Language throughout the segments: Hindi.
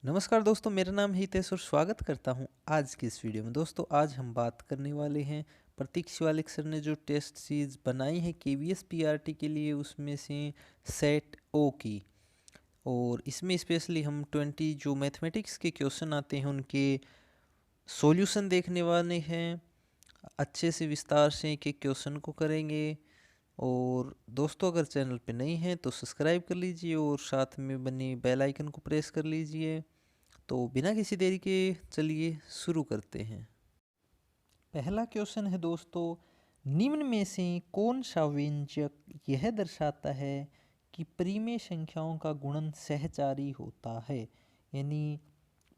नमस्कार दोस्तों, मेरा नाम है हितेश और स्वागत करता हूं आज की इस वीडियो में। दोस्तों आज हम बात करने वाले हैं प्रतीक शिवालिक सर ने जो टेस्ट सीरीज बनाई है केवीएस पीआरटी के लिए, उसमें से सेट ओ की। और इसमें स्पेशली हम 20 जो मैथमेटिक्स के क्वेश्चन आते हैं उनके सॉल्यूशन देखने वाले हैं। अच्छे से विस्तार से एक एक क्वेश्चन को करेंगे। और दोस्तों अगर चैनल पे नए हैं तो सब्सक्राइब कर लीजिए और साथ में बनी बेल आइकन को प्रेस कर लीजिए। तो बिना किसी देरी के चलिए शुरू करते हैं। पहला क्वेश्चन है दोस्तों, निम्न में से कौन सा व्यंजक यह दर्शाता है कि परिमेय संख्याओं का गुणन सहचारी होता है। यानी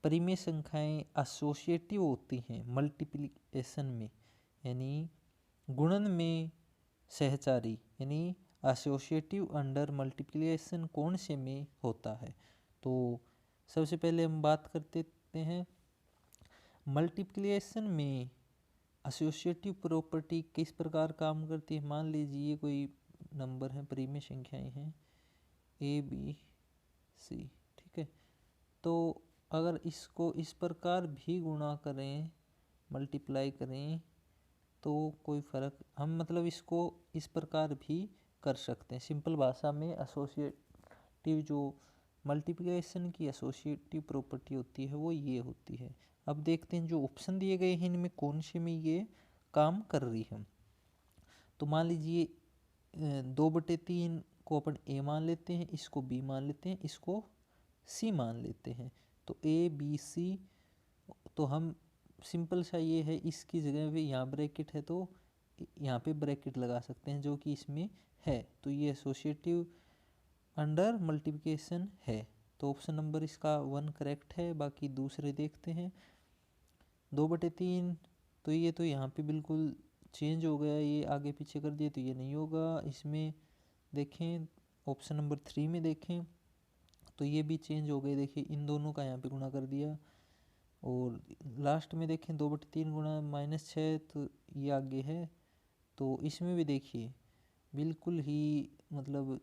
परिमेय संख्याएं एसोसिएटिव होती हैं मल्टीप्लिकेशन में, यानी गुणन में सहचारी, यानी एसोसिएटिव अंडर मल्टीप्लिकेशन कौन से में होता है। तो सबसे पहले हम बात करते हैं मल्टीप्लिकेशन में एसोसिएटिव प्रॉपर्टी किस प्रकार काम करती है। मान लीजिए कोई नंबर है, परिमेय संख्याएं हैं ए बी सी, ठीक है। तो अगर इसको इस प्रकार भी गुणा करें, मल्टीप्लाई करें, तो कोई फ़र्क, हम मतलब इसको इस प्रकार भी कर सकते हैं। सिंपल भाषा में एसोसिएटिव जो मल्टीप्लिकेशन की एसोसिएटिव प्रॉपर्टी होती है वो ये होती है। अब देखते हैं जो ऑप्शन दिए गए हैं इनमें कौन से में ये काम कर रही है। तो मान लीजिए 2/3 को अपन ए मान लेते हैं, इसको बी मान लेते हैं, इसको सी मान लेते हैं। तो ए बी सी, तो हम सिंपल सा ये है, इसकी जगह पे यहाँ ब्रैकेट है तो यहाँ पे ब्रैकेट लगा सकते हैं जो कि इसमें है। तो ये एसोसिएटिव अंडर मल्टीप्लिकेशन है। तो ऑप्शन नंबर इसका 1 करेक्ट है। बाकी दूसरे देखते हैं। 2/3, तो ये तो यहाँ पे बिल्कुल चेंज हो गया, ये आगे पीछे कर दिए तो ये नहीं होगा। इसमें देखें ऑप्शन नंबर 3 में देखें तो ये भी चेंज हो गए। देखिए इन दोनों का यहाँ पे गुणा कर दिया। और लास्ट में देखें 2/3 गुणा -6, तो ये आगे है। तो इसमें भी देखिए बिल्कुल ही मतलब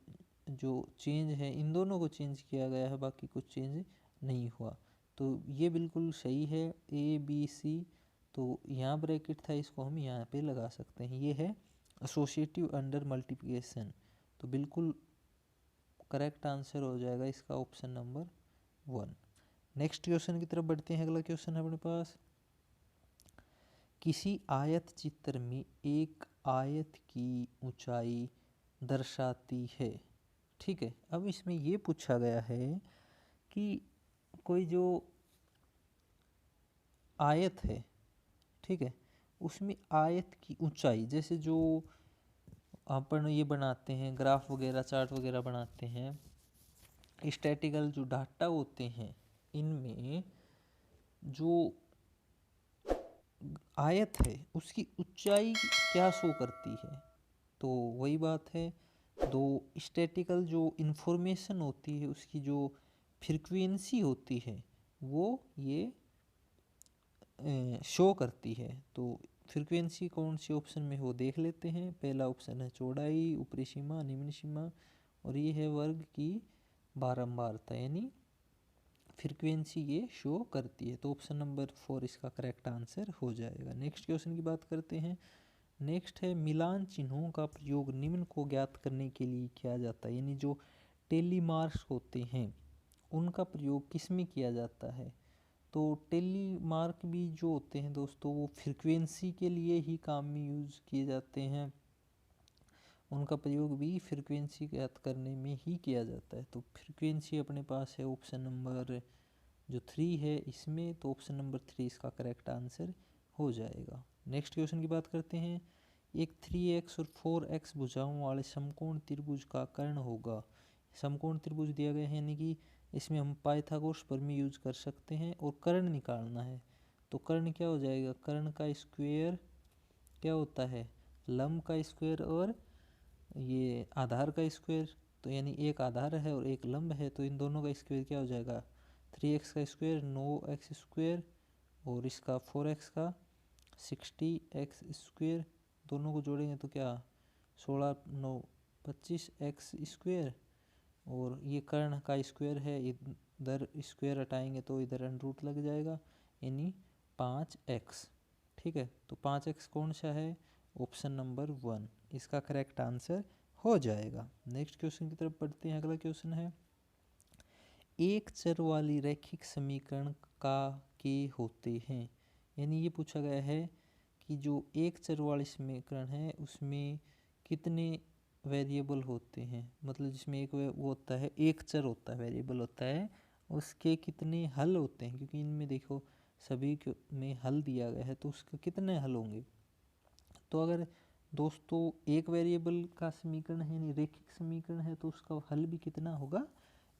जो चेंज है इन दोनों को चेंज किया गया है, बाकी कुछ चेंज नहीं हुआ। तो ये बिल्कुल सही है ए बी सी। तो यहाँ ब्रैकेट था, इसको हम यहाँ पे लगा सकते हैं। ये है एसोसिएटिव अंडर मल्टीप्लिकेशन। तो बिल्कुल करेक्ट आंसर हो जाएगा इसका ऑप्शन नंबर 1। नेक्स्ट क्वेश्चन की तरफ बढ़ते हैं। अगला क्वेश्चन है अपने पास, किसी आयत चित्र में एक आयत की ऊंचाई दर्शाती है। ठीक है, अब इसमें ये पूछा गया है कि कोई जो आयत है, ठीक है, उसमें आयत की ऊंचाई, जैसे जो अपन ये बनाते हैं ग्राफ वगैरह चार्ट वगैरह बनाते हैं, स्टैटिकल जो डाटा होते हैं इनमें जो आयत है उसकी ऊंचाई क्या शो करती है। तो वही बात है, दो स्टैटिकल जो इन्फॉर्मेशन होती है उसकी जो फ्रीक्वेंसी होती है वो ये शो करती है। तो फ्रीक्वेंसी कौन से ऑप्शन में हो देख लेते हैं। पहला ऑप्शन है चौड़ाई, ऊपरी सीमा, निम्न सीमा, और ये है वर्ग की बारंबारता, यानी फ्रीक्वेंसी ये शो करती है। तो ऑप्शन नंबर 4 इसका करेक्ट आंसर हो जाएगा। नेक्स्ट क्वेश्चन की बात करते हैं। नेक्स्ट है, मिलान चिन्हों का प्रयोग निम्न को ज्ञात करने के लिए किया जाता है। यानी जो टेली मार्क्स होते हैं उनका प्रयोग किस में किया जाता है। तो टेली मार्क भी जो होते हैं दोस्तों वो फ्रीक्वेंसी के लिए ही काम में यूज़ किए जाते हैं, उनका प्रयोग भी फ्रीक्वेंसी ज्ञात करने में ही किया जाता है। तो फ्रीक्वेंसी अपने पास है ऑप्शन नंबर जो 3 है इसमें। तो ऑप्शन नंबर 3 इसका करेक्ट आंसर हो जाएगा। नेक्स्ट क्वेश्चन की बात करते हैं। एक 3x और 4x भुजाओं वाले समकोण त्रिभुज का कर्ण होगा। समकोण त्रिभुज दिया गया है, यानी कि इसमें हम पाइथागोरस प्रमेय यूज कर सकते हैं और कर्ण निकालना है। तो कर्ण क्या हो जाएगा, कर्ण का स्क्वायर क्या होता है, लंब का स्क्वायर और ये आधार का स्क्वायर। तो यानी एक आधार है और एक लंब है, तो इन दोनों का स्क्वायर क्या हो जाएगा, 3x का स्क्वायर 9x स्क्वायर, और इसका 4x का 60x स्क्वायर। दोनों को जोड़ेंगे तो क्या 16 9 25x स्क्वायर, और ये कर्ण का स्क्वायर है, ये इधर स्क्वायर हटाएंगे तो इधर अंडर रूट लग जाएगा, यानी 5x। ठीक है, तो 5x कौन सा है? ऑप्शन नंबर 1 इसका करेक्ट आंसर हो जाएगा। नेक्स्ट क्वेश्चन की तरफ बढ़ते हैं। अगला क्वेश्चन है, एक चर वाली रैखिक समीकरण का के होते हैं। यानी ये पूछा गया है कि जो एक चर वाली समीकरण है उसमें कितने वेरिएबल होते हैं, मतलब जिसमें एक वो होता है, एक चर होता है, वेरिएबल होता है, उसके कितने हल होते हैं। क्योंकि इनमें देखो सभी में हल दिया गया है, तो उसके कितने हल होंगे। तो अगर दोस्तों एक वेरिएबल का समीकरण है, यानी रैखिक समीकरण है, तो उसका हल भी कितना होगा?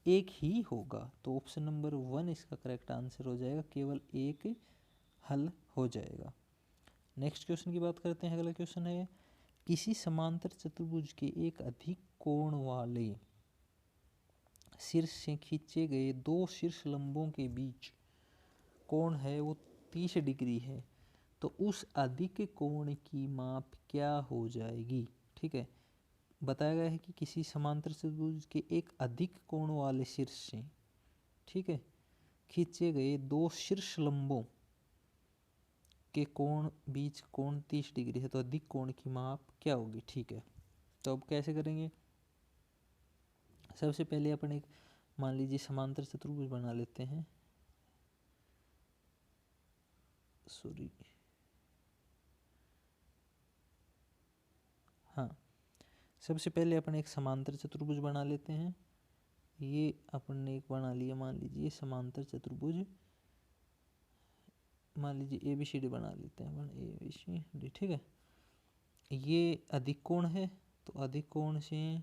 एक ही होगा। तो ऑप्शन नंबर 1 इसका करेक्ट आंसर हो जाएगा, केवल एक हल हो जाएगा। नेक्स्ट क्वेश्चन की बात करते हैं। अगला क्वेश्चन है, किसी समांतर चतुर्भुज के एक अधिक कोण वाले शीर्ष से खींचे गए दो शीर्ष लंबों के बीच कोण है वो 30 डिग्री है, तो उस अधिक कोण की माप क्या हो जाएगी। ठीक है, बताया गया है कि किसी समांतर चतुर्भुज के एक अधिक कोण वाले शीर्ष से, ठीक है, खींचे गए दो शीर्ष लंबों के कोण बीच कोण 30 डिग्री है, तो अधिक कोण की माप क्या होगी। ठीक है, तो अब कैसे करेंगे? सबसे पहले अपन एक मान लीजिए समांतर चतुर्भुज बना लेते हैं। हाँ, सबसे पहले अपन एक समांतर चतुर्भुज बना लेते हैं। ये अपन ने एक बना लिया, मान लीजिए समांतर चतुर्भुज, मान लीजिए ABCD बना लेते हैं अपन, ABCD। ठीक है, ये अधिक कोण है, तो अधिक कोण से,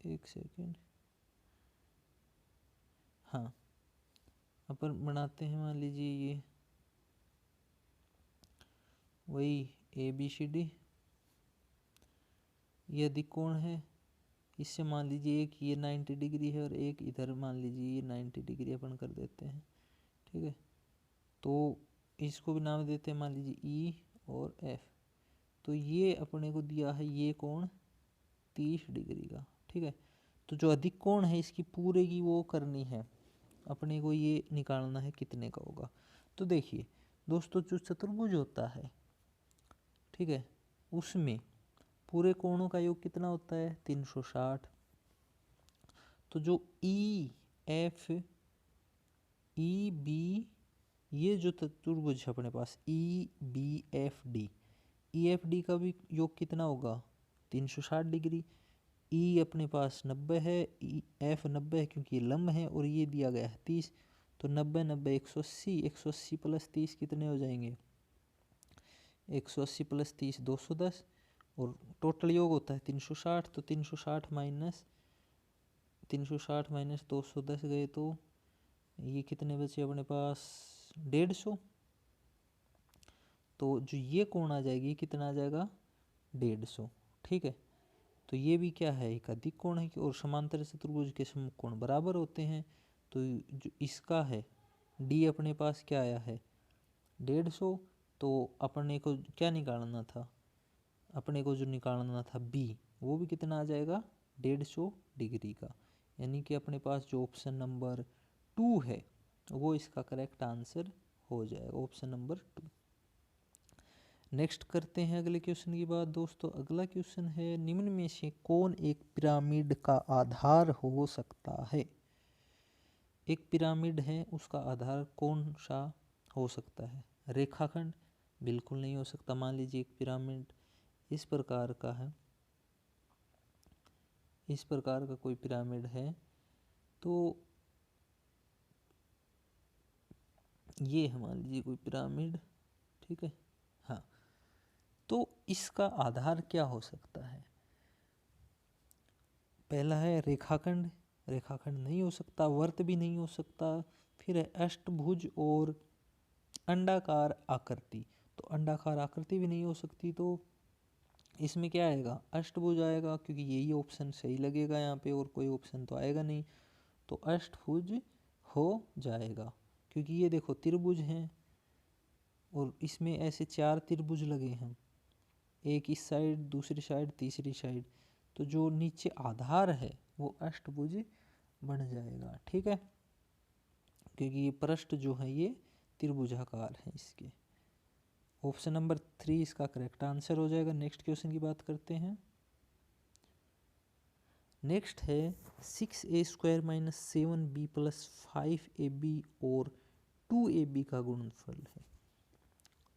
एक सेकेंड, हाँ, अपन बनाते हैं मान लीजिए ये वही ABCD, ये अधिक कोण है। इससे मान लीजिए एक ये 90 डिग्री है और एक इधर मान लीजिए ये 90 डिग्री अपन कर देते हैं। ठीक है, तो इसको भी नाम देते हैं मान लीजिए E और F। तो ये अपने को दिया है ये कोण 30 डिग्री का। ठीक है, तो जो अधिक कोण है इसकी पूरे की वो करनी है, अपने को ये निकालना है कितने का होगा। तो देखिए दोस्तों, जो चतुर्भुज होता है, ठीक है, उसमें पूरे कोणों का योग कितना होता है? 360। तो जो EF EB, ये जो चतुर्भुज है अपने पास EBFD, EFD का भी योग कितना होगा? 360 डिग्री। E अपने पास 90 है, F 90 है क्योंकि ये लंब है, और ये दिया गया है 30, तो 90 90 180, 180 प्लस 30 कितने हो जाएंगे? 180 प्लस 30 210, और टोटल योग होता है 360, तो 360 माइनस 210 गए, तो ये कितने बचे अपने पास? 150। तो जो ये कोण आ जाएगी कितना आ जाएगा? 150। ठीक है, तो ये भी क्या है? एक अधिक कोण है, और समांतर चतुर्भुज के समकोण कोण बराबर होते हैं। तो जो इसका है D अपने पास क्या आया है? 150। तो अपने को क्या निकालना था? अपने को जो निकालना था B, वो भी कितना आ जाएगा? 150 डिग्री का। यानी कि अपने पास जो ऑप्शन नंबर 2 है वो इसका करेक्ट आंसर हो जाएगा, ऑप्शन नंबर 2। नेक्स्ट करते हैं अगले क्वेश्चन की बात दोस्तों। अगला क्वेश्चन है, निम्न में से कौन एक पिरामिड का आधार हो सकता है? एक पिरामिड है, उसका आधार कौन सा हो सकता है? रेखाखंड? बिल्कुल नहीं हो सकता। मान लीजिए एक पिरामिड इस प्रकार का है, इस प्रकार का कोई पिरामिड है, तो ये है मान लीजिए कोई पिरामिड। ठीक है, हाँ, तो इसका आधार क्या हो सकता है? पहला है रेखाखंड, रेखाखंड नहीं हो सकता, वर्त भी नहीं हो सकता, फिर है अष्टभुज और अंडाकार आकृति, तो अंडाकार आकृति भी नहीं हो सकती। तो इसमें क्या आएगा? अष्टभुज आएगा, क्योंकि यही ऑप्शन सही लगेगा यहाँ पे, और कोई ऑप्शन तो आएगा नहीं, तो अष्टभुज हो जाएगा। क्योंकि ये देखो त्रिभुज हैं, और इसमें ऐसे 4 त्रिभुज लगे हैं, एक इस साइड, दूसरी साइड, तीसरी साइड, तो जो नीचे आधार है वो अष्टभुज बन जाएगा। ठीक है, क्योंकि ये पृष्ठ जो है ये त्रिभुजाकार है इसके। ऑप्शन नंबर 3 इसका करेक्ट आंसर हो जाएगा। नेक्स्ट क्वेश्चन की बात करते हैं। नेक्स्ट है 6a² minus 7b plus 5ab और 2ab का गुणनफल है।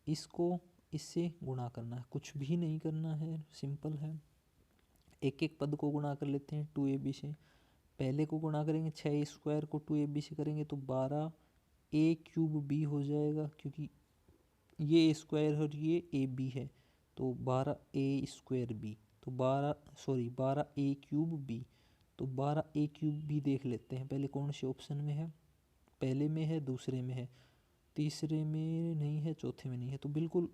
इसको इससे गुणा करना है, कुछ भी नहीं करना है, सिंपल है। एक एक पद को गुणा कर लेते हैं 2ab से। पहले को गुणा करेंगे 6a² को 2ab से करेंगे तो 12a³ b हो जाएगा, क्योंकि ये a² है और ये ab है, तो 12a² तो 12a³ b, तो 12a³ b देख लेते हैं पहले कौन से ऑप्शन में है। पहले में है, दूसरे में है, तीसरे में नहीं है, चौथे में नहीं है, तो बिल्कुल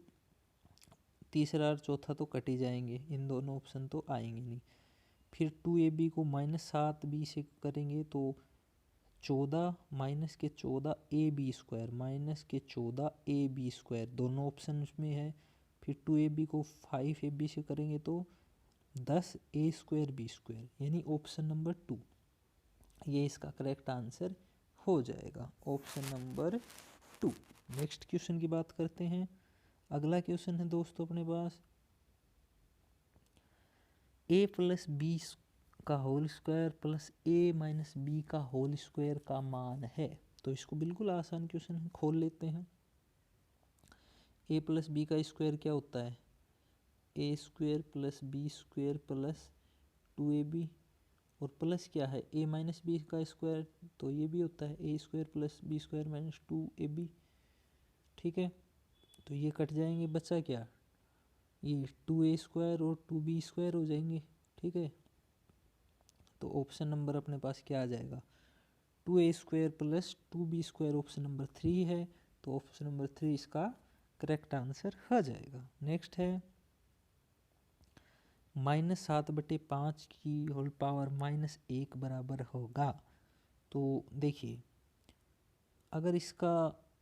तीसरा और चौथा तो कट ही जाएंगे, इन दोनों ऑप्शन तो आएंगे नहीं। फिर 2ab को -7b से करेंगे तो 14 माइनस के 14ab² माइनस के 14ab² दोनों ऑप्शन में है। फिर 2ab को 5ab से करेंगे तो 10a² b², यानी ऑप्शन नंबर 2 ये इसका करेक्ट आंसर हो जाएगा, ऑप्शन नंबर 2। नेक्स्ट क्वेश्चन की बात करते हैं। अगला क्वेश्चन है दोस्तों अपने पास a प्लस बी का whole square plus a minus B का होल स्क्वायर का मान है। तो इसको बिल्कुल आसान क्वेश्चन खोल लेते हैं। a प्लस बी का स्क्वायर क्या होता है, a² plus b² plus 2ab, और प्लस क्या है a माइनस बी का स्क्वायर, तो ये भी होता है a² plus b² minus 2ab। ठीक है, तो ये कट जाएंगे, बचा क्या, ये 2a² और 2b² हो जाएंगे। ठीक है, तो ऑप्शन नंबर अपने पास क्या आ जाएगा, 2a² plus 2b² option number 3 है, तो ऑप्शन नंबर 3 इसका करेक्ट आंसर आ जाएगा। नेक्स्ट है -7/5 की होल पावर -1 बराबर होगा। तो देखिए, अगर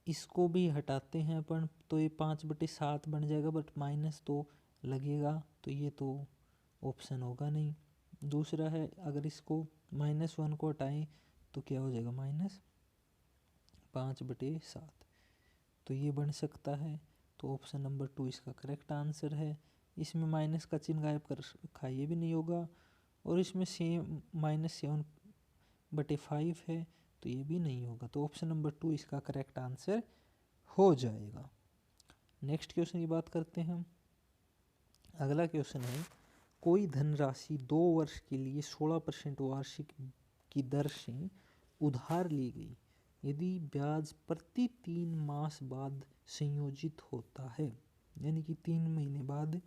इसको भी हटाते हैं अपन तो ये 5/7 बन जाएगा, बट माइनस तो लगेगा, तो ये तो ऑप्शन होगा नहीं। दूसरा है अगर इसको -1 को हटाएं तो क्या हो जाएगा, -5/7, तो ये बन सकता है, तो ऑप्शन नंबर 2 इसका करेक्ट आंसर है। इसमें माइनस का चिन्ह गायब कर रखा, ये भी नहीं होगा, और इसमें सेम -7/5 है, तो ये भी नहीं होगा, तो ऑप्शन नंबर 2 इसका करेक्ट आंसर हो जाएगा। नेक्स्ट क्वेश्चन की बात करते हैं। अगला क्वेश्चन है कोई धनराशि 2 वर्ष के लिए 16% वार्षिक की दर से उधार ली गई, यदि ब्याज प्रति 3 मास बाद संयोजित होता है, यानी कि 3 महीने बाद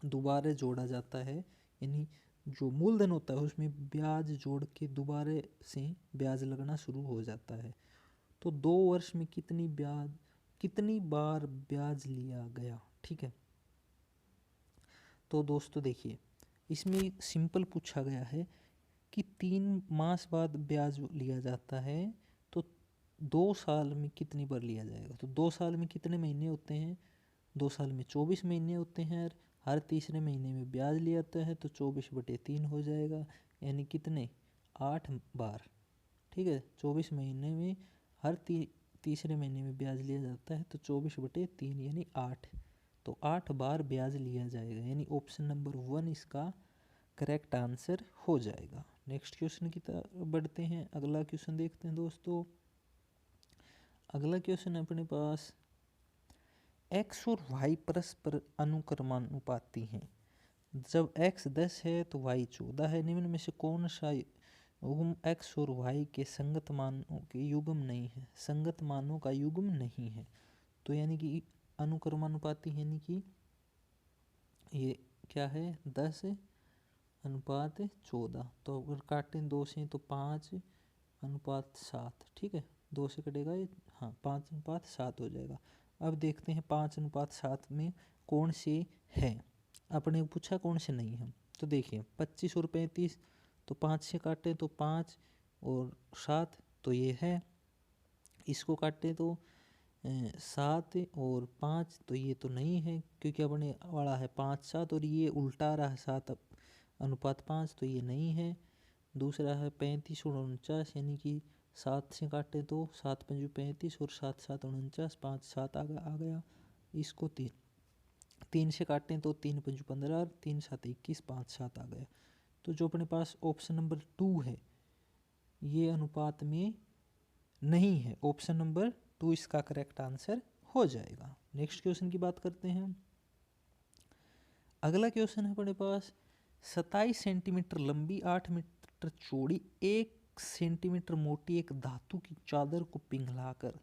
दोबारा जोड़ा जाता है, यानी जो मूलधन होता है उसमें ब्याज जोड़ के दोबारा से ब्याज लगना शुरू हो जाता है, तो 2 वर्ष में कितनी बार ब्याज लिया गया। ठीक है, तो दोस्तों देखिए, इसमें सिंपल पूछा गया है कि 3 मास बाद ब्याज लिया जाता है, तो 2 साल में कितनी बार लिया जाएगा, तो 2 साल में कितने महीने होते हैं, 2 साल में 24 महीने होते हैं, हर तीसरे महीने में ब्याज लिया जाता है, तो 24/3 हो जाएगा, यानी कितने 8 बार। ठीक है, 24 महीने में हर तीसरे महीने में ब्याज लिया जाता है, तो 24/3 यानी 8, तो 8 बार ब्याज लिया जाएगा, यानी ऑप्शन नंबर 1 इसका करेक्ट आंसर हो जाएगा। नेक्स्ट क्वेश्चन की तरफ बढ़ते हैं। अगला क्वेश्चन देखते हैं दोस्तों। अगला क्वेश्चन है अपने पास x और y परस्पर अनुक्रमानुपाती हैं, जब x 10 है तो y 14 है, निम्न में से कौन सा युग्म x और y के संगत मानों के युग्म नहीं है, संगत मानों का युग्म नहीं है। तो यानी कि अनुक्रमानुपाती, यानी कि ये क्या है 10:14, तो अगर काटें 2 से तो 5:7। ठीक है, 2 से कटेगा ये, हाँ 5:7 हो जाएगा। अब देखते हैं 5:7 में कौन से है, अपने पूछा कौन से नहीं है, तो देखिए 25 और 35, तो 5 से काटें तो 5 और 7, तो ये है। इसको काटें तो 7 और 5, तो ये तो नहीं है, क्योंकि अपने वाला है 5:7 और ये उल्टा रहा 7:5, तो ये नहीं है। दूसरा है 35 और 49, यानी कि 7 से काटे तो 7 पंजू 35 और 7 7 49, 5 7 आ गया। इसको 3 से काटें तो 3 पंजू 15, 3 7 21, 5 7 आ गया। तो जो अपने पास ऑप्शन नंबर 2 है ये अनुपात में नहीं है, ऑप्शन नंबर 2 इसका करेक्ट आंसर हो जाएगा। नेक्स्ट क्वेश्चन की बात करते हैं। अगला क्वेश्चन है अपने पास 27 सेंटीमीटर लंबी 8 मीटर चौड़ी 1 सेंटीमीटर मोटी एक धातु की चादर को पिघलाकर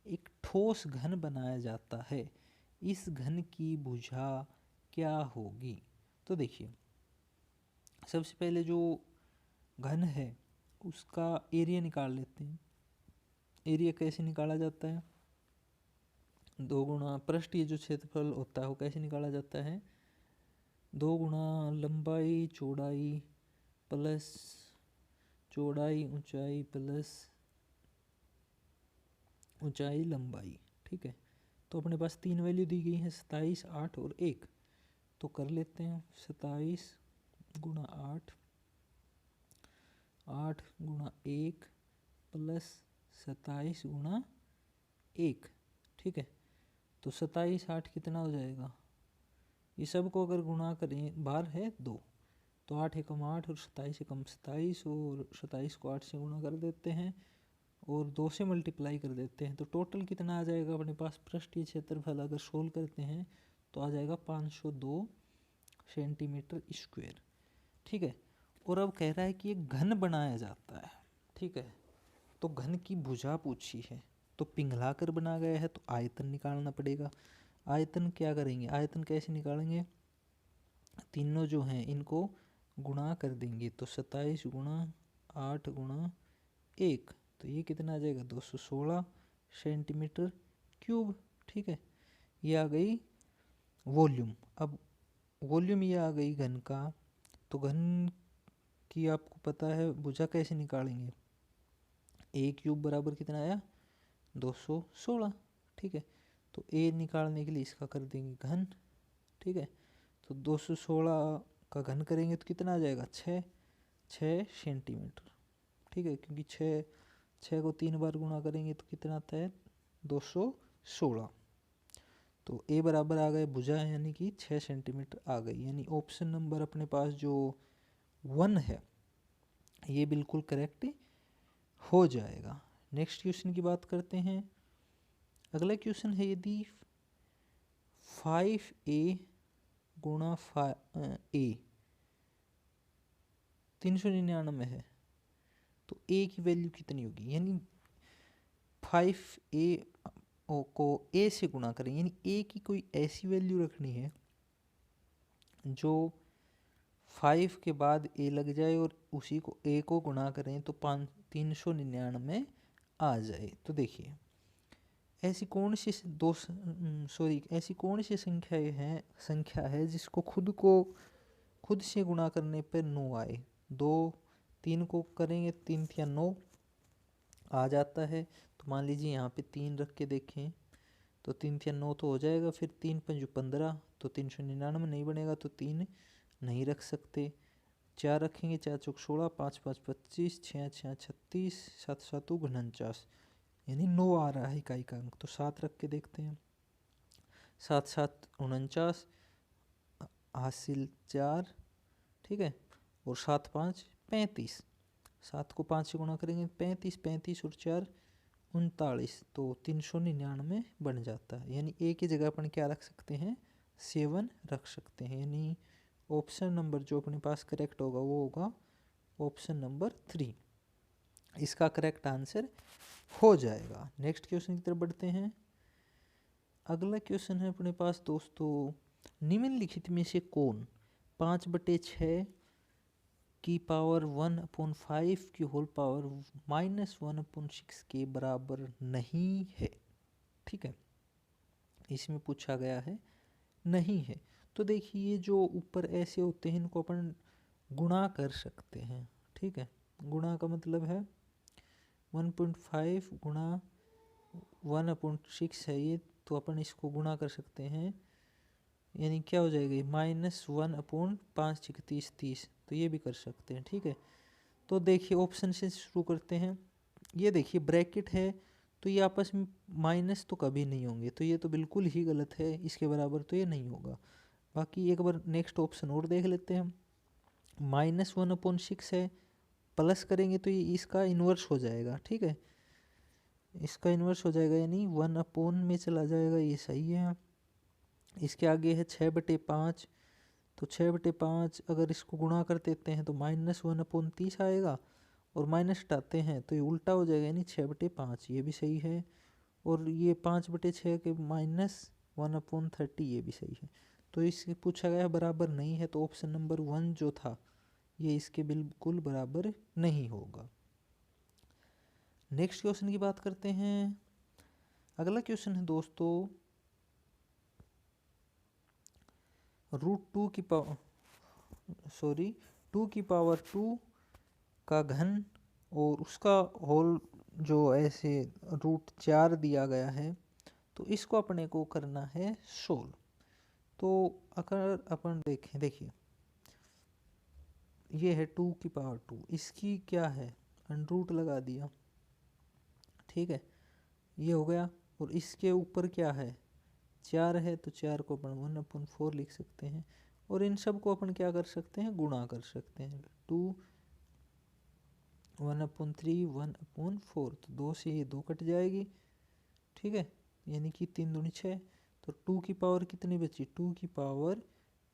एक ठोस घन बनाया जाता है, इस घन की भुजा क्या होगी? तो देखिए, सबसे पहले जो घन है उसका एरिया निकाल लेते हैं। एरिया कैसे निकाला जाता है? 2 गुणा पृष्ठीय जो क्षेत्रफल होता है वो कैसे निकाला जाता है? 2 गुणा लंबाई चौड़ाई प्लस चौड़ाई ऊंचाई प्लस ऊंचाई लंबाई। ठीक है, तो अपने पास 3 वैल्यू दी गई हैं, 27, 8 और 1। तो कर लेते हैं 27 गुणा 8, 8 गुणा 1 प्लस 27 गुणा 1। ठीक है, तो 27 8 कितना हो जाएगा? ये सब को अगर गुणा करें, बाहर है 2, तो 8 एकम 8 और 27 एकम 27, और 27 को 8 से गुणा कर देते हैं और 2 से मल्टीप्लाई कर देते हैं। तो टोटल कितना आ जाएगा अपने पास? पृष्ठीय क्षेत्रफल अगर सोल्व करते हैं तो आ जाएगा 502 सेंटीमीटर स्क्वायर। ठीक है, और अब कह रहा है कि एक घन बनाया जाता है। ठीक है, तो घन की भुजा पूछी है, तो पिघला कर बना गया है तो आयतन निकालना पड़ेगा। आयतन क्या करेंगे? आयतन कैसे निकालेंगे? तीनों जो हैं इनको गुणा कर देंगे, तो 27 गुणा 8 गुणा 1, तो ये कितना आ जाएगा? 216 सेंटीमीटर क्यूब। ठीक है, ये आ गई वॉल्यूम। अब वॉल्यूम ये आ गई घन का, तो घन की आपको पता है भुजा कैसे निकालेंगे? ए क्यूब बराबर कितना आया? 216। ठीक है, तो ए निकालने के लिए इसका कर देंगे घन। ठीक है, तो 216 का घन करेंगे तो कितना आ जाएगा? 6 सेंटीमीटर। ठीक है, क्योंकि 6 को 3 बार गुणा करेंगे तो कितना आता है? 216। तो ए बराबर आ गए भुजा, यानी कि 6 सेंटीमीटर आ गई। यानी ऑप्शन नंबर अपने पास जो 1 है ये बिल्कुल करेक्ट हो जाएगा। नेक्स्ट क्वेश्चन की बात करते हैं। अगला क्वेश्चन है, यदि 5a गुणा a 399 है तो a की वैल्यू कितनी होगी? यानी 5a को a से गुणा करें, यानी a की कोई ऐसी वैल्यू रखनी है जो 5 के बाद a लग जाए और उसी को a को गुणा करें तो 399 आ जाए। तो देखिए, ऐसी कौन सी ऐसी कौन सी संख्या है जिसको खुद से गुणा करने पर 9 आए? 2 3 को करेंगे, 3 या 9 आ जाता है। तो मान लीजिए यहाँ पे 3 रख के देखें तो 3 या 9 तो हो जाएगा। फिर 3 पंजू 15, तो 399 नहीं बनेगा, तो 3 नहीं रख सकते। 4 रखेंगे, 4 चौक 16, 5 5 25, 6 6 36, 7 7 49, यानी 9 आ रहा है इकाई का अंक। तो 7 रख के देखते हैं, 7 7 49, हासिल 4। ठीक है, और 7 5 35, 7 को 5 से गुणा करेंगे 35, 35 और 4 39, तो 399 बन जाता है। यानी ए की जगह अपन क्या रख सकते हैं? 7 रख सकते हैं। यानी ऑप्शन नंबर जो अपने पास करेक्ट होगा वो होगा ऑप्शन नंबर 3, इसका करेक्ट आंसर हो जाएगा। नेक्स्ट क्वेश्चन की तरफ बढ़ते हैं। अगला क्वेश्चन है अपने पास दोस्तों, निम्नलिखित में से कौन 5/6 की पावर 1/5 की होल पावर -1/6 के बराबर नहीं है? ठीक है, इसमें पूछा गया है नहीं है। तो देखिए, ये जो ऊपर ऐसे होते हैं इनको अपन गुणा कर सकते हैं। ठीक है, गुणा का मतलब है 1.5 गुणा 1/6 है ये, तो अपन इसको गुणा कर सकते हैं। यानी क्या हो जाएगा? -1/5 6 30, तो ये भी कर सकते हैं। ठीक है, तो देखिए ऑप्शन से शुरू करते हैं। ये देखिए ब्रैकेट है तो ये आपस में माइनस तो कभी नहीं होंगे, तो ये तो बिल्कुल ही गलत है, इसके बराबर तो ये नहीं होगा। बाकी एक बार नेक्स्ट ऑप्शन और देख लेते हैं। -1/6 है, प्लस करेंगे तो ये इसका इन्वर्स हो जाएगा, ठीक है, इसका इन्वर्स हो जाएगा यानी 1 में चला जाएगा, ये सही है। इसके आगे है 6/5, तो 6/5 अगर इसको गुणा कर देते हैं तो -1/30 आएगा, और माइनस हटाते हैं तो ये उल्टा हो जाएगा यानी 6/5, ये भी सही है। और ये 5/6 के -1/30 ये भी सही है। तो इससे पूछा गया बराबर नहीं है, तो ऑप्शन नंबर 1 जो था ये इसके बिल्कुल बराबर नहीं होगा। नेक्स्ट क्वेश्चन की बात करते हैं। अगला क्वेश्चन है दोस्तों, √2 की पावर 2 का घन और उसका होल जो ऐसे √4 दिया गया है, तो इसको अपने को करना है सोल्व। तो अगर अपन देखें, देखिए ये है 2 की पावर 2, इसकी क्या है √ लगा दिया, ठीक है, ये हो गया। और इसके ऊपर क्या है 4 है, तो 4 को अपन 1/4 लिख सकते हैं, और इन सब को अपन क्या कर सकते हैं गुणा कर सकते हैं। 2 1/3 1/4, तो 2 से ये 2 कट जाएगी, ठीक है, यानी कि 3 दूनी 6। तो 2 की पावर कितनी बची, 2 की पावर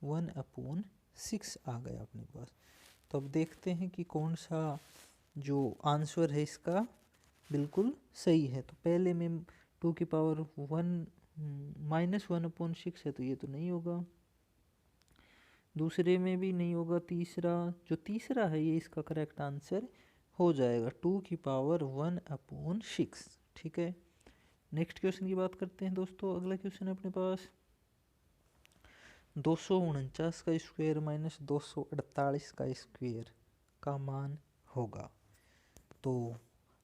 1/6 आ गया अपने पास। तो अब देखते हैं कि कौन सा जो आंसर है इसका बिल्कुल सही है। तो पहले में 2 की पावर -1/6 है, तो ये तो नहीं होगा, दूसरे में भी नहीं होगा, तीसरा है ये इसका करेक्ट आंसर हो जाएगा 2 की पावर 1/6, ठीक है। नेक्स्ट क्वेश्चन की बात करते हैं दोस्तों। अगला क्वेश्चन है अपने पास 249 का स्क्वायर माइनस 248 का स्क्वायर का मान होगा। तो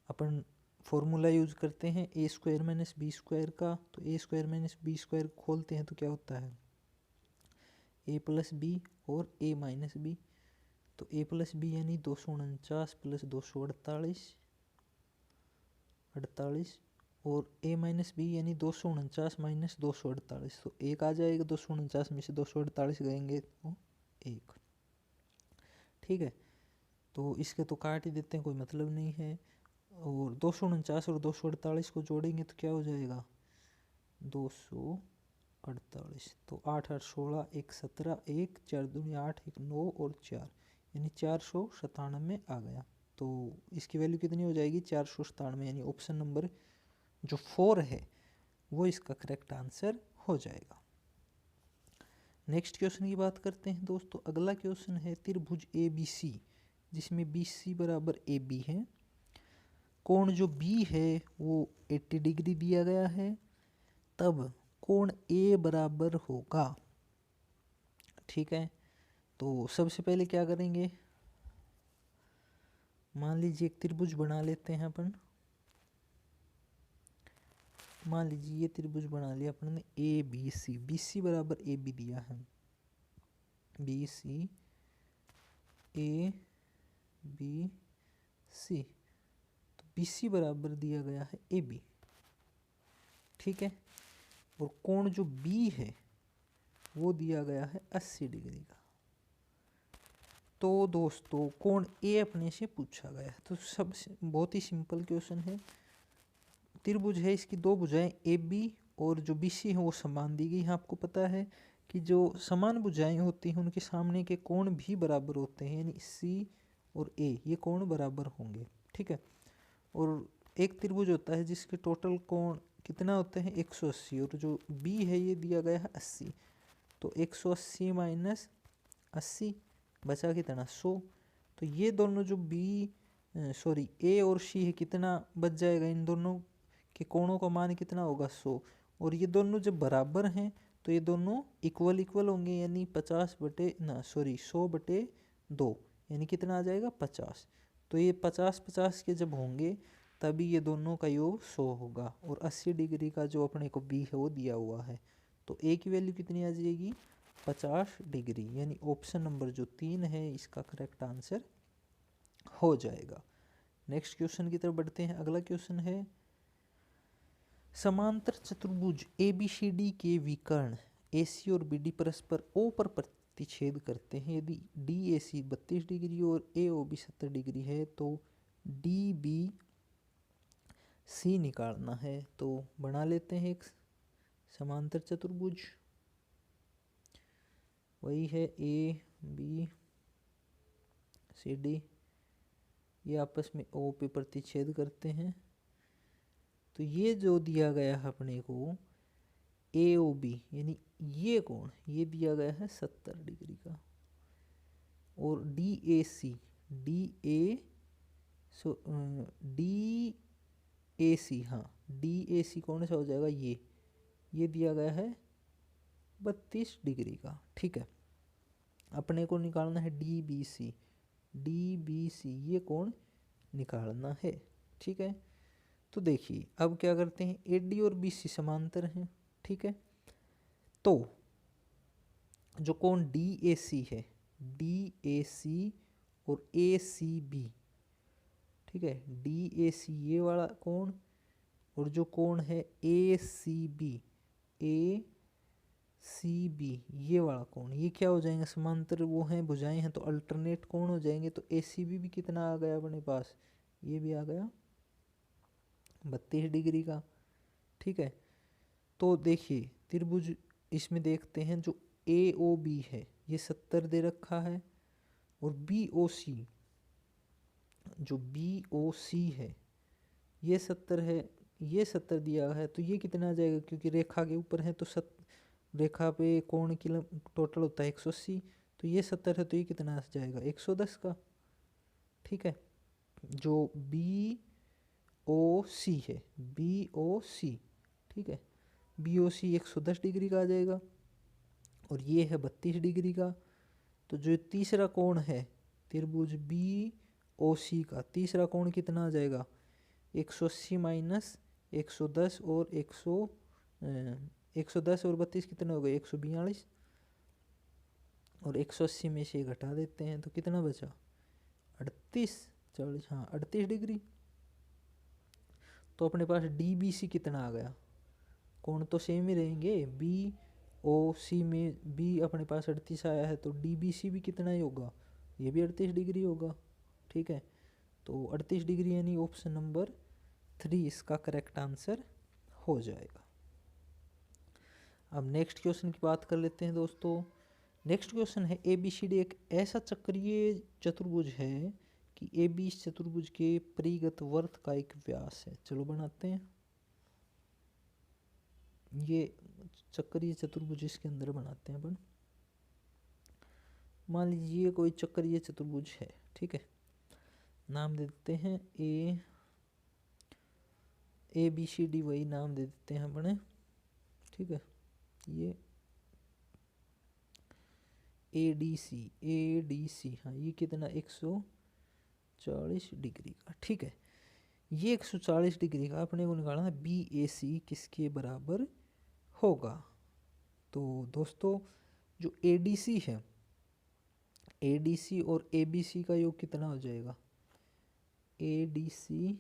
अपन फॉर्मूला यूज करते हैं a² - b² का। तो a² - b² खोलते हैं तो क्या होता है a + b और a - b। तो a + b यानी 249 + 248 और a - b यानी 249 - 248, तो 1 आ जाएगा, 249 में से 248 गएंगे तो 1, ठीक है। तो इसके तो काट ही देते हैं, कोई मतलब नहीं है। और 249 और 248 को जोड़ेंगे तो क्या हो जाएगा 248, तो 8 8 16 1 17 1 4 दूनी 8 1 9 और 4 यानी 497 आ गया। तो इसकी वैल्यू कितनी हो जाएगी 497, यानी ऑप्शन नंबर जो 4 है वो इसका करेक्ट आंसर हो जाएगा। नेक्स्ट क्वेश्चन की बात करते हैं दोस्तों। अगला क्वेश्चन है त्रिभुज ABC, जिसमें BC बराबर AB है। कोण जो B है वो 80 डिग्री दिया गया है, तब कोण A बराबर होगा, ठीक है। तो सबसे पहले क्या करेंगे, मान लीजिए एक त्रिभुज बना लेते हैं अपन। मान लीजिए ये त्रिभुज बना लिया अपन ने ABC, BC बराबर AB दिया है, BC ABC, तो BC बराबर दिया गया है AB, ठीक है। और कोण जो B है वो दिया गया है 80 डिग्री का। तो दोस्तों कोण A अपने से पूछा गया है, तो सब बहुत ही सिंपल क्वेश्चन है। त्रिभुज है, इसकी दो भुजाएं AB और जो BC है वो समान दी गई है। आपको पता है कि जो समान भुजाएं होती हैं उनके सामने के कोण भी बराबर होते हैं, यानी C और A ये कोण बराबर होंगे, ठीक है। और एक त्रिभुज होता है जिसके टोटल कोण कितना होते हैं 180, और जो B है ये दिया गया है 80, तो 180 माइनस 80 बचा कितना 100। तो ये दोनों जो A और C है कितना बच जाएगा, इन दोनों के कोणों का मान कितना होगा 100। और ये दोनों जब बराबर हैं तो ये दोनों इक्वल होंगे, यानी 100/2 यानी कितना आ जाएगा 50। तो ये 50 के जब होंगे तभी ये दोनों का योग 100 होगा। और 80 डिग्री का जो अपने को B है वो दिया हुआ है, तो A की वैल्यू कितनी आ जाएगी 50 डिग्री, यानी ऑप्शन नंबर जो 3 है इसका करेक्ट आंसर हो जाएगा। नेक्स्ट क्वेश्चन की तरफ बढ़ते हैं। अगला क्वेश्चन है समांतर चतुर्भुज ABCD के विकर्ण AC और BD परस्पर O पर प्रतिच्छेद करते हैं। यदि DAC 32 डिग्री और AOB 70 डिग्री है तो DBC निकालना है। तो बना लेते हैं एक समांतर चतुर्भुज, वही है ABCD, ये आपस में O पे प्रतिच्छेद करते हैं। तो ये जो दिया गया है अपने को AOB यानी ये कोण, ये दिया गया है 70 डिग्री का, और DAC हाँ DAC कौन सा हो जाएगा, ये दिया गया है 32 डिग्री का। ठीक है, अपने को निकालना है DBC ये कोण निकालना है। ठीक है, तो देखिए अब क्या करते हैं, AD और BC समांतर हैं। ठीक है, तो जो कोण DAC है, DAC और ACB, ठीक है, DAC ये वाला कोण और जो कोण है ACB ये वाला कोण, ये क्या हो जाएंगे, समांतर वो हैं, भुजाएं हैं, तो अल्टरनेट कोण हो जाएंगे। तो ACB भी कितना आ गया अपने पास, ये भी आ गया 32 डिग्री का। ठीक है, तो देखिए त्रिभुज इसमें देखते हैं, जो AOB है ये 70 दे रखा है, और BOC जो BOC है ये 70 है, ये 70 दिया है। तो ये कितना आ जाएगा, क्योंकि रेखा के ऊपर है तो रेखा पे कोण की टोटल होता है 180, तो ये 70 है, तो ये कितना आ जाएगा 110 का। ठीक है, जो BOC है BOC, ठीक है, BOC 110 डिग्री का आ जाएगा, और ये है 32 डिग्री का। तो जो तीसरा कोण है त्रिभुज BOC का, तीसरा कोण कितना आ जाएगा, 180 माइनस 110 और 110 और 32 कितना हो गया 142, और 180 में से घटा देते हैं तो कितना बचा 38 40, हाँ 38 डिग्री। तो अपने पास DBC कितना आ गया, कोण तो सेम ही रहेंगे, BOC में B अपने पास 38 आया है, तो DBC भी कितना ही होगा, ये भी 38 डिग्री होगा। ठीक है, तो 38 डिग्री यानी ऑप्शन नंबर 3 इसका करेक्ट आंसर हो जाएगा। अब नेक्स्ट क्वेश्चन की बात कर लेते हैं दोस्तों। नेक्स्ट क्वेश्चन है ABCD एक ऐसा चक्रीय चतुर्भुज है कि AB इस चतुर्भुज के परिगत वर्त का एक व्यास है। चलो बनाते हैं, ये चक्रीय चतुर्भुज इसके अंदर बनाते हैं अपन। मान लीजिए कोई चक्रीय चतुर्भुज है, ठीक है, नाम दे देते हैं ABCD, वही नाम दे देते हैं अपने। ठीक है, ये ADC हाँ, ये कितना 140 डिग्री का। ठीक है, ये 140 डिग्री का अपने को निकालना है, BAC किसके बराबर होगा। तो दोस्तों जो ADC है, ADC और ABC का योग कितना हो जाएगा, ADC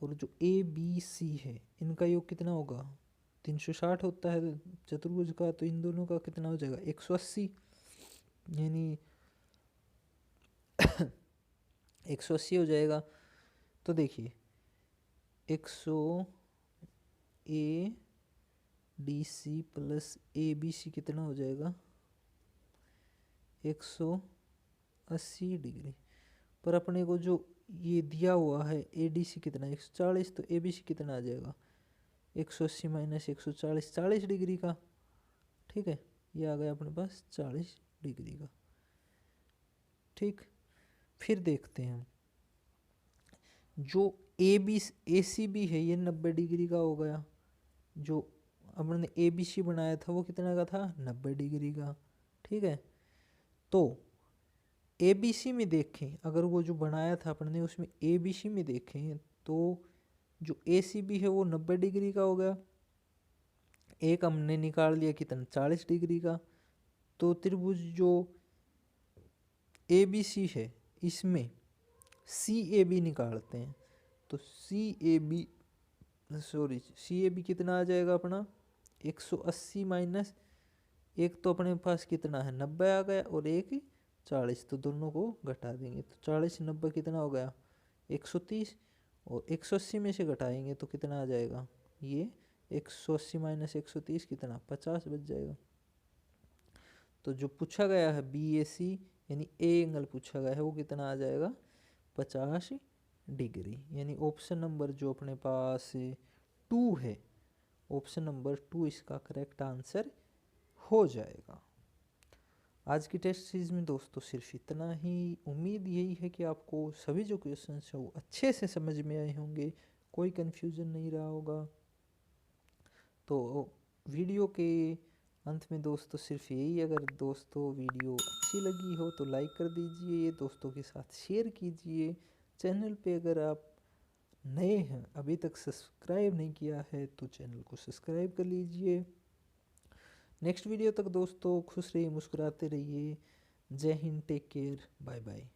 और जो ABC है इनका योग कितना होगा, 360 होता है चतुर्भुज का, तो इन दोनों का कितना हो जाएगा 180, यानी 180 हो जाएगा। तो देखिए 100 ADC प्लस ABC कितना हो जाएगा 180 डिग्री, पर अपने को जो ये दिया हुआ है ADC कितना 140, तो ABC कितना आ जाएगा 180 माइनस 140 40 डिग्री का। ठीक है, ये आ गया अपने पास 40 डिग्री का। ठीक, फिर देखते हैं जो ACB है ये 90 डिग्री का हो गया, जो अपने ABC बनाया था वो कितना का था 90 डिग्री का। ठीक है, तो ABC में देखें, अगर वो जो बनाया था अपने उसमें ABC में देखें तो जो ACB है वो 90 डिग्री का हो गया, एक हमने निकाल लिया कितना 40 डिग्री का। तो त्रिभुज जो ABC है इसमें CAB निकालते हैं तो CAB कितना आ जाएगा अपना 180 माइनस एक तो अपने पास कितना है 90 आ गया और एक 40, तो दोनों को घटा देंगे तो 40 90 कितना हो गया 130 और 180 में से घटाएंगे तो कितना आ जाएगा ये 180 माइनस 130 कितना 50 बच जाएगा। तो जो पूछा गया है BAC यानी ए एंगल पूछा गया है वो कितना आ जाएगा 50 डिग्री, यानी ऑप्शन नंबर जो अपने पास 2 है, ऑप्शन नंबर 2 इसका करेक्ट आंसर हो जाएगा। आज की टेस्ट सीरीज में दोस्तों सिर्फ इतना ही। उम्मीद यही है कि आपको सभी जो क्वेश्चंस हैं वो अच्छे से समझ में आए होंगे, कोई कन्फ्यूज़न नहीं रहा होगा। तो वीडियो के अंत में दोस्तों सिर्फ यही, अगर दोस्तों वीडियो अच्छी लगी हो तो लाइक कर दीजिए, दोस्तों के साथ शेयर कीजिए। चैनल पे अगर आप नए हैं अभी तक सब्सक्राइब नहीं किया है तो चैनल को सब्सक्राइब कर लीजिए। नेक्स्ट वीडियो तक दोस्तों खुश रहिए, मुस्कुराते रहिए। जय Hind, take care, bye bye.